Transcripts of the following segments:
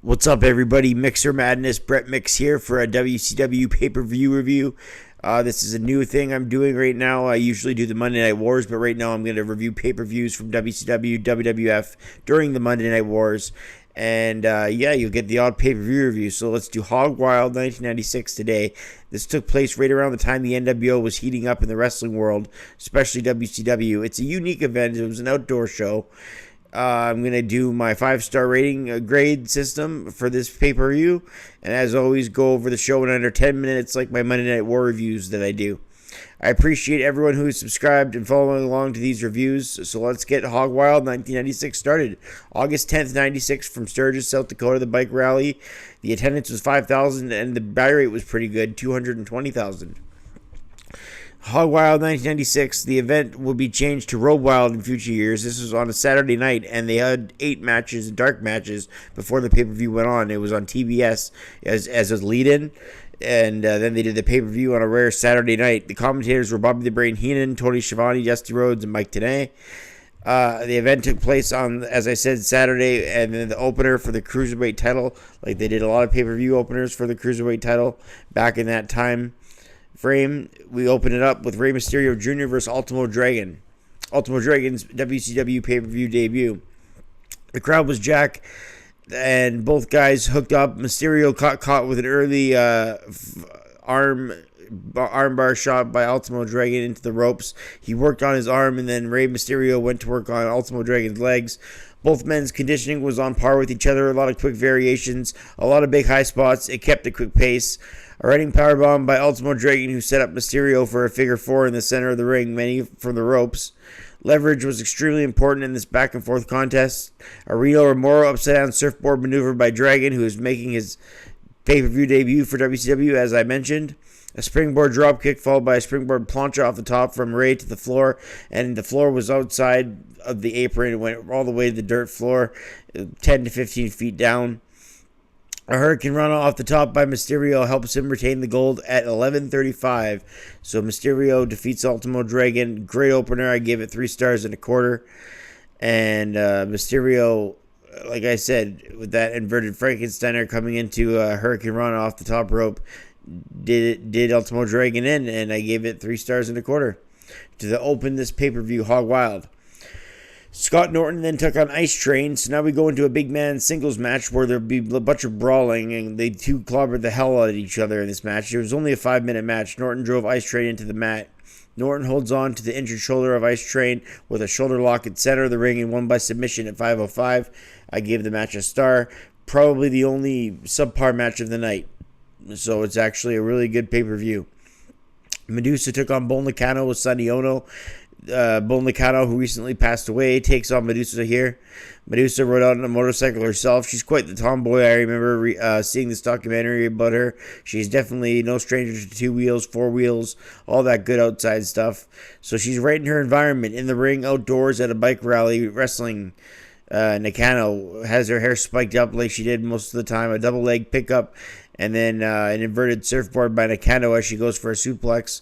What's up, everybody? Mixer Madness, Brett Mix here for a WCW pay-per-view review. This is a new thing I'm doing right now. I usually do the Monday Night Wars, but right now I'm going to review pay-per-views from WCW, WWF during the Monday Night Wars. And yeah, you'll get the odd pay-per-view review. So let's do Hog Wild 1996 today. This took place right around the time the nWo was heating up in the wrestling world, especially WCW. It's a unique event. It was an outdoor show. I'm going to do my 5-star rating grade system for this pay-per-view. And as always, go over the show in under 10 minutes like my Monday Night War reviews that I do. I appreciate everyone who is subscribed and following along to these reviews. So let's get Hog Wild 1996 started. August 10th, 96 from Sturgis, South Dakota, the bike rally. The attendance was 5,000 and the buy rate was pretty good, 220,000. Hog Wild 1996, the event will be changed to Road Wild in future years. This was on a Saturday night, and they had 8 matches, dark matches, before the pay-per-view went on. It was on TBS as a lead-in, and then they did the pay-per-view on a rare Saturday night. The commentators were Bobby the Brain Heenan, Tony Schiavone, Dusty Rhodes, and Mike Tenay. The event took place on, as I said, Saturday, and then the opener for the Cruiserweight title, like they did a lot of pay-per-view openers for the Cruiserweight title back in that time frame. We open it up with Rey Mysterio Jr. versus Ultimo Dragon. Ultimo Dragon's WCW pay-per-view debut. The crowd was jacked, and both guys hooked up. Mysterio caught with an early armbar shot by Ultimo Dragon into the ropes. He worked on his arm, and then Rey Mysterio went to work on Ultimo Dragon's legs. Both men's conditioning was on par with each other. A lot of quick variations, a lot of big high spots. It kept a quick pace. A running powerbomb by Ultimo Dragon, who set up Mysterio for a figure 4 in the center of the ring, many from the ropes. Leverage was extremely important in this back and forth contest. A Reno Romero upside down surfboard maneuver by Dragon, who is making his pay-per-view debut for WCW, as I mentioned. A springboard dropkick followed by a springboard plancha off the top from Rey to the floor, and the floor was outside of the apron. It went all the way to the dirt floor, 10 to 15 feet down. A Hurricane Run off the top by Mysterio helps him retain the gold at 11:35. So Mysterio defeats Ultimo Dragon. Great opener. I gave it 3 stars and a quarter. And Mysterio, like I said, with that inverted Frankensteiner coming into a Hurricane Run off the top rope, did Ultimo Dragon in, and I gave it 3 stars and a quarter. To open this pay-per-view, Hog Wild. Scott Norton then took on Ice Train, so now we go into a big man singles match where there'll be a bunch of brawling, and they two clobbered the hell out of each other in this match. It was only a 5-minute match. Norton drove Ice Train into the mat. Norton holds on to the injured shoulder of Ice Train with a shoulder lock at center of the ring and won by submission at 5:05. I gave the match a star. Probably the only subpar match of the night. So it's actually a really good pay-per-view. Medusa took on Bull Nakano with Sonny Ono. Bull Nakano, who recently passed away, takes on Medusa here. Medusa rode out on a motorcycle herself. She's quite the tomboy. I remember seeing this documentary about her. She's definitely no stranger to 2 wheels, 4 wheels, all that good outside stuff. So she's right in her environment, in the ring, outdoors, at a bike rally, wrestling. Nakano has her hair spiked up like she did most of the time. A double leg pickup, and then an inverted surfboard by Nakano as she goes for a suplex.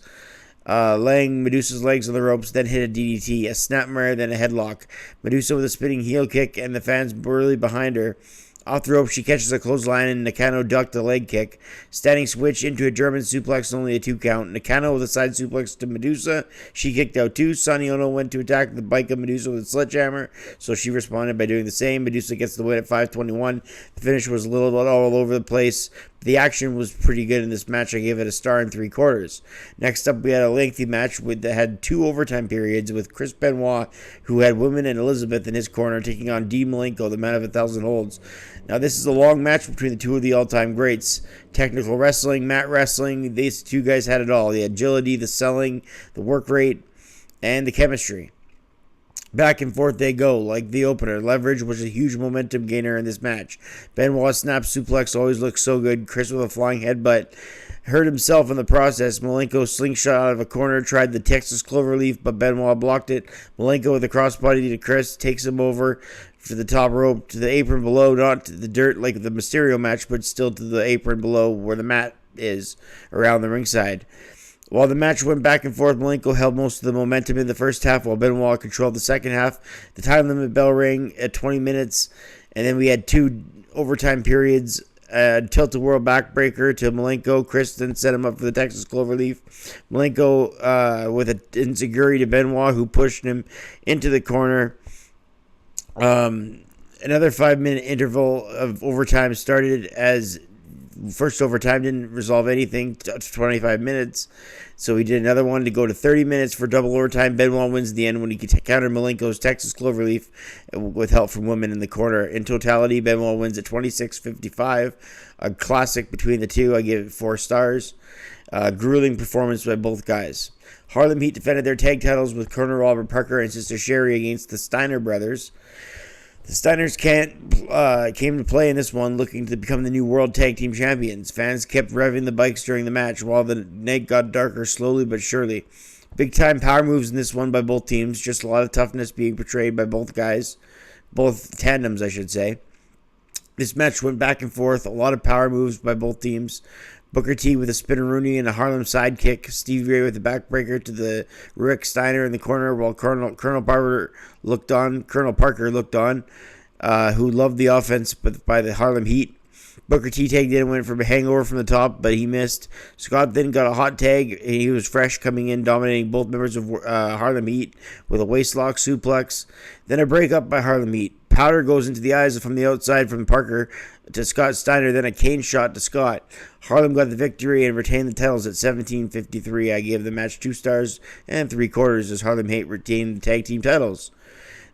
Laying Medusa's legs on the ropes, then hit a DDT, a snapmare, then a headlock. Medusa with a spinning heel kick, and the fans burly behind her. Off the rope, she catches a clothesline, and Nakano ducked a leg kick. Standing switch into a German suplex, only a 2 count. Nakano with a side suplex to Medusa. She kicked out too. Sonny Ono went to attack the bike of Medusa with a sledgehammer, so she responded by doing the same. Medusa gets the win at 5:21. The finish was a little bit all over the place. The action was pretty good in this match. I gave it a star and 3/4. Next up, we had a lengthy match that had 2 overtime periods with Chris Benoit, who had Women and Elizabeth in his corner, taking on Dean Malenko, the man of 1,000 holds. Now, this is a long match between the 2 of the all-time greats. Technical wrestling, mat wrestling, these 2 guys had it all. The agility, the selling, the work rate, and the chemistry. Back and forth they go, like the opener. Leverage was a huge momentum gainer in this match. Benoit's snap suplex always looks so good. Chris with a flying headbutt hurt himself in the process. Malenko slingshot out of a corner, tried the Texas Cloverleaf, but Benoit blocked it. Malenko with a crossbody to Chris, takes him over for the top rope to the apron below, not to the dirt like the Mysterio match, but still to the apron below where the mat is around the ringside. While the match went back and forth, Malenko held most of the momentum in the first half while Benoit controlled the second half. The time limit bell rang at 20 minutes, and then we had 2 overtime periods. Tilt-a-whirl backbreaker to Malenko. Chris then set him up for the Texas Cloverleaf. Malenko with an enziguri to Benoit, who pushed him into the corner. Another 5-minute interval of overtime started as first overtime didn't resolve anything to 25 minutes. So he did another one to go to 30 minutes for double overtime. Benoit wins the end when he countered Malenko's Texas Cloverleaf with help from women in the corner. In totality, Benoit wins at 26-55. A classic between the two. I give it 4 stars. Grueling performance by both guys. Harlem Heat defended their tag titles with Colonel Robert Parker and Sister Sherry against the Steiner brothers. The Steiners came to play in this one, looking to become the new World Tag Team Champions. Fans kept revving the bikes during the match, while the night got darker slowly but surely. Big-time power moves in this one by both teams, just a lot of toughness being portrayed by both guys. Both tandems, I should say. This match went back and forth, a lot of power moves by both teams. Booker T with a spinneroonie and a Harlem sidekick. Stevie Ray with a backbreaker to the Rick Steiner in the corner, while Colonel Parker looked on. Who loved the offense by the Harlem Heat. Booker T tagged in and went for a hangover from the top, but he missed. Scott then got a hot tag, and he was fresh coming in, dominating both members of Harlem Heat with a waistlock suplex. Then a breakup by Harlem Heat. Powder goes into the eyes from the outside from Parker to Scott Steiner, then a cane shot to Scott. Harlem got the victory and retained the titles at 17:53. I gave the match 2 stars and 3/4 as Harlem Heat retained the tag team titles.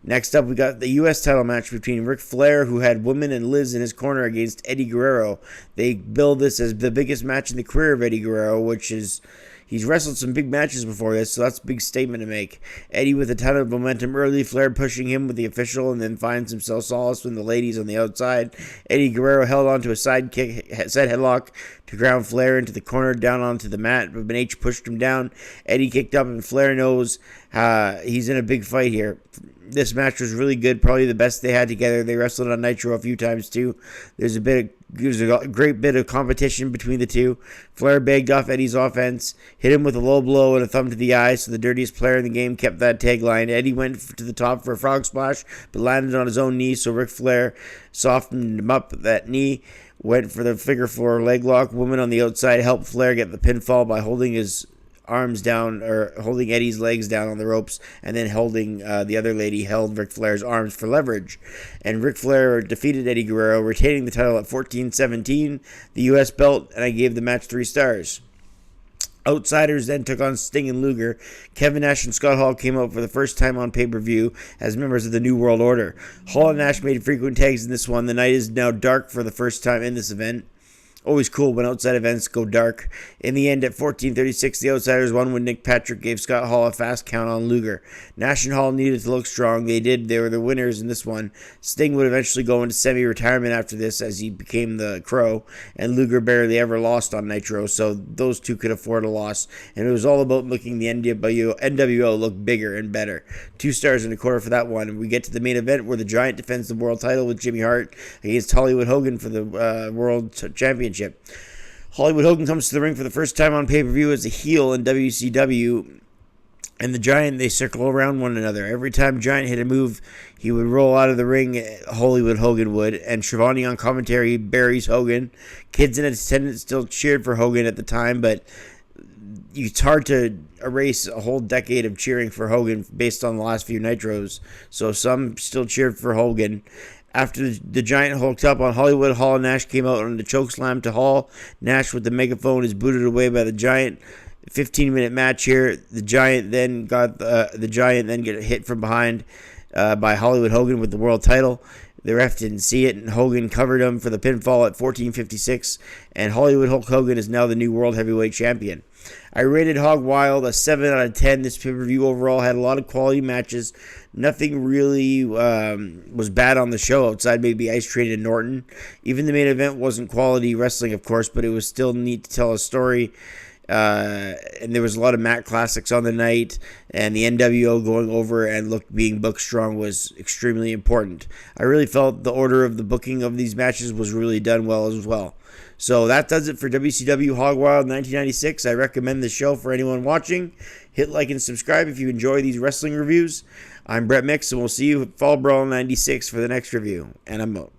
Next up, we got the U.S. title match between Ric Flair, who had Woman and Liz in his corner, against Eddie Guerrero. They billed this as the biggest match in the career of Eddie Guerrero, which is... He's wrestled some big matches before this, so that's a big statement to make. Eddie with a ton of momentum early, Flair pushing him with the official, and then finds himself solace with the ladies on the outside. Eddie Guerrero held on to a side headlock to ground Flair into the corner, down onto the mat, but H pushed him down. Eddie kicked up, and Flair knows he's in a big fight here. This match was really good, probably the best they had together. They wrestled on Nitro a few times too. There's a great bit of competition between the two. Flair begged off Eddie's offense, hit him with a low blow and a thumb to the eye, so the dirtiest player in the game kept that tagline. Eddie went to the top for a frog splash, but landed on his own knee, so Ric Flair softened him up that knee, went for the figure 4 leg lock. Woman on the outside helped Flair get the pinfall by holding his arms down, or holding Eddie's legs down on the ropes, and then holding the other lady held Ric Flair's arms for leverage. And Ric Flair defeated Eddie Guerrero, retaining the title at 14-17, the U.S. belt, and I gave the match 3 stars. Outsiders then took on Sting and Luger. Kevin Nash and Scott Hall came out for the first time on pay-per-view as members of the New World Order. Hall and Nash made frequent tags in this one. The night is now dark for the first time in this event. Always cool when outside events go dark. In the end, at 14:36, the Outsiders won when Nick Patrick gave Scott Hall a fast count on Luger. Nash and Hall needed to look strong. They did. They were the winners in this one. Sting would eventually go into semi-retirement after this as he became the Crow, and Luger barely ever lost on Nitro, so those two could afford a loss. And it was all about making the NWO look bigger and better. 2 stars and a quarter for that one. And we get to the main event where the Giant defends the world title with Jimmy Hart against Hollywood Hogan for the World Championship. Hollywood Hogan comes to the ring for the first time on pay-per-view as a heel in WCW, and the Giant, they circle around one another. Every time Giant hit a move, he would roll out of the ring, Hollywood Hogan would, and Schiavone on commentary buries Hogan. Kids in attendance still cheered for Hogan at the time, but it's hard to erase a whole decade of cheering for Hogan based on the last few Nitros, so some still cheered for Hogan. After the Giant hooked up on Hollywood, Hall and Nash came out on the chokeslam to Hall. Nash with the megaphone is booted away by the Giant. 15-minute match here. The Giant then get hit from behind by Hollywood Hogan with the world title. The ref didn't see it, and Hogan covered him for the pinfall at 14:56. And Hollywood Hulk Hogan is now the new World Heavyweight Champion. I rated Hog Wild a 7 out of 10. This pay-per-view overall had a lot of quality matches. Nothing really was bad on the show outside maybe Ice Train and Norton. Even the main event wasn't quality wrestling, of course, but it was still neat to tell a story. And there was a lot of Matt classics on the night, and the NWO going over and being booked strong was extremely important. I really felt the order of the booking of these matches was really done well as well. So that does it for WCW Hog Wild 1996. I recommend the show for anyone watching. Hit like and subscribe if you enjoy these wrestling reviews. I'm Brett Mix, and we'll see you at Fall Brawl 96 for the next review. And I'm out.